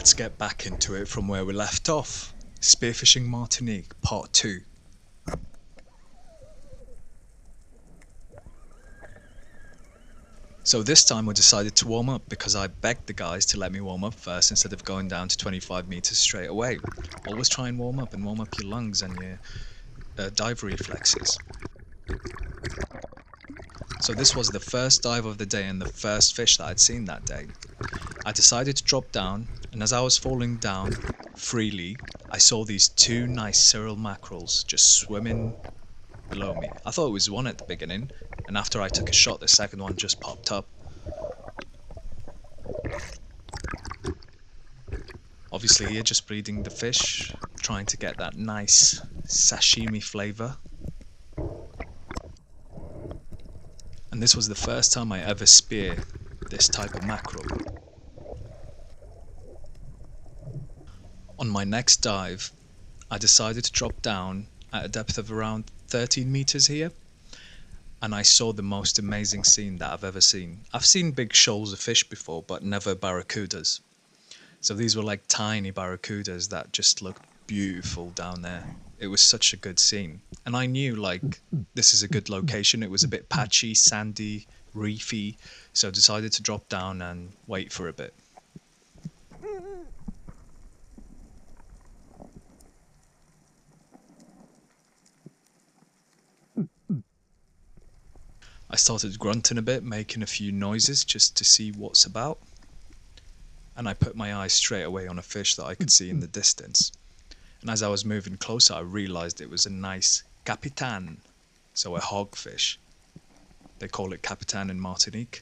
let's get back into it from where we left off. Spearfishing Martinique, part 2. So this time we decided to warm up because I begged the guys to let me warm up first instead of going down to 25 meters straight away. Always try and warm up your lungs and your dive reflexes. So this was the first dive of the day and the first fish that I'd seen that day. I decided to drop down, and as I was falling down freely, I saw these two nice Cyril mackerels just swimming below me. I thought it was one at the beginning, and after I took a shot, the second one just popped up. Obviously here just breeding the fish, trying to get that nice sashimi flavour. And this was the first time I ever speared this type of mackerel. On my next dive, I decided to drop down at a depth of around 13 meters here, and I saw the most amazing scene that I've ever seen. I've seen big shoals of fish before, but never barracudas. So these were like tiny barracudas that just looked beautiful down there. It was such a good scene, and I knew like this is a good location. It was a bit patchy, sandy, reefy, so I decided to drop down and wait for a bit. I started grunting a bit, making a few noises just to see what's about, and I put my eyes straight away on a fish that I could see in the distance. And as I was moving closer, I realised it was a nice capitan, so a hogfish. They call it capitan in Martinique.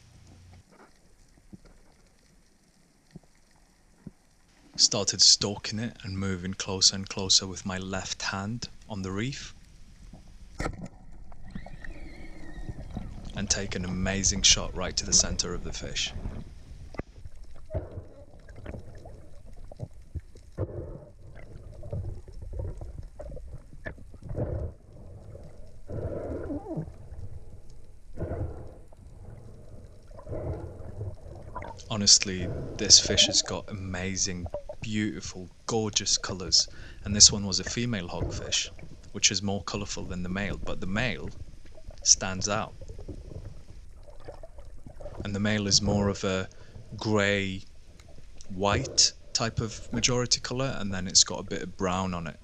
Started stalking it and moving closer and closer with my left hand on the reef. And take an amazing shot right to the center of the fish. Honestly, this fish has got amazing, beautiful, gorgeous colours, and this one was a female hogfish, which is more colourful than the male, but the male stands out. And the male is more of a grey, white type of majority colour, and then it's got a bit of brown on it.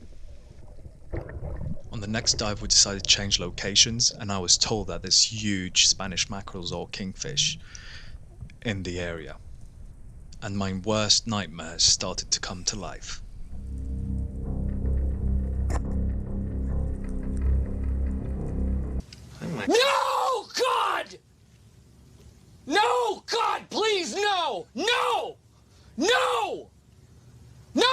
On the next dive we decided to change locations, and I was told that there's huge Spanish mackerels or kingfish in the area. And my worst nightmares started to come to life. No, God! No, God, please, no! No! No! No!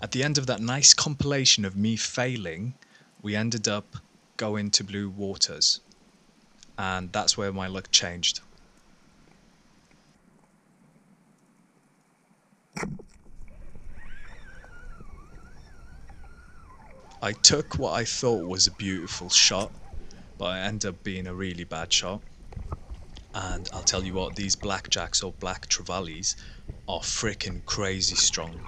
At the end of that nice compilation of me failing, we ended up going to blue waters, and that's where my luck changed. I took what I thought was a beautiful shot, but it ended up being a really bad shot. And I'll tell you what, these blackjacks or black trevallies are freaking crazy strong.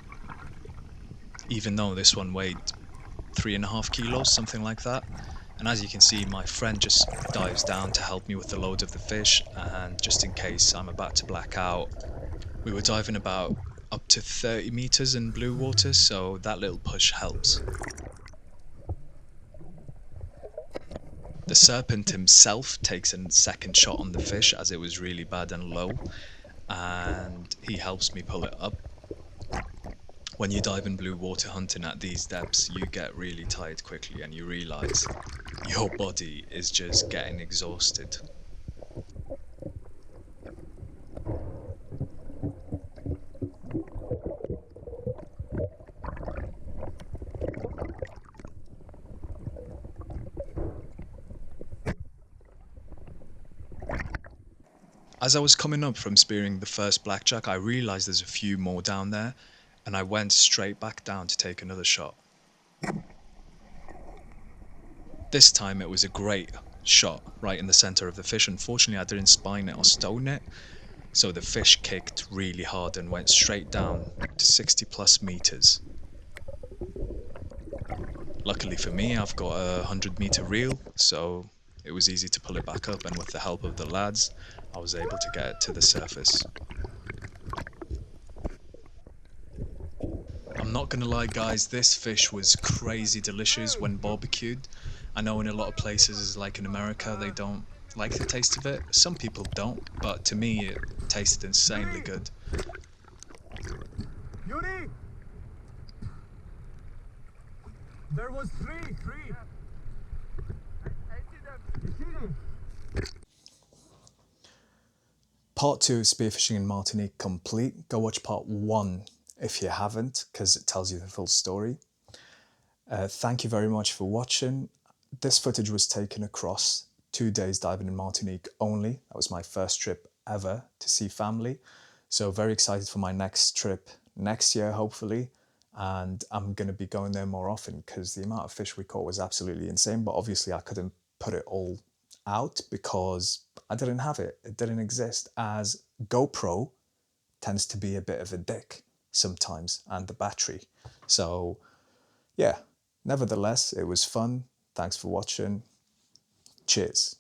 Even though this one weighed 3.5 kilos, something like that. And as you can see, my friend just dives down to help me with the load of the fish, and just in case I'm about to black out. We were diving about up to 30 meters in blue water, so that little push helps. The serpent himself takes a second shot on the fish as it was really bad and low, and he helps me pull it up. When you dive in blue water hunting at these depths, you get really tired quickly and you realize your body is just getting exhausted. As I was coming up from spearing the first blackjack, I realized there's a few more down there, and I went straight back down to take another shot. This time it was a great shot right in the center of the fish. Unfortunately, I didn't spine it or stone it, so the fish kicked really hard and went straight down to 60 plus meters. Luckily for me, I've got a 100-meter reel, so it was easy to pull it back up, and with the help of the lads, I was able to get it to the surface. I'm not gonna lie guys, this fish was crazy delicious when barbecued. I know in a lot of places, like in America, they don't like the taste of it. Some people don't, but to me it tasted insanely good. Yuri! There was three. I see them. You see them? Part 2 of Spearfishing in Martinique complete. Go watch part 1 if you haven't, because it tells you the full story. Thank you very much for watching. This footage was taken across 2 days diving in Martinique only. That was my first trip ever to see family. So very excited for my next trip next year, hopefully. And I'm going to be going there more often because the amount of fish we caught was absolutely insane. But obviously I couldn't put it all out because I didn't have it. It didn't exist, as GoPro tends to be a bit of a dick sometimes, and the battery. So yeah, nevertheless, it was fun. Thanks for watching. Cheers.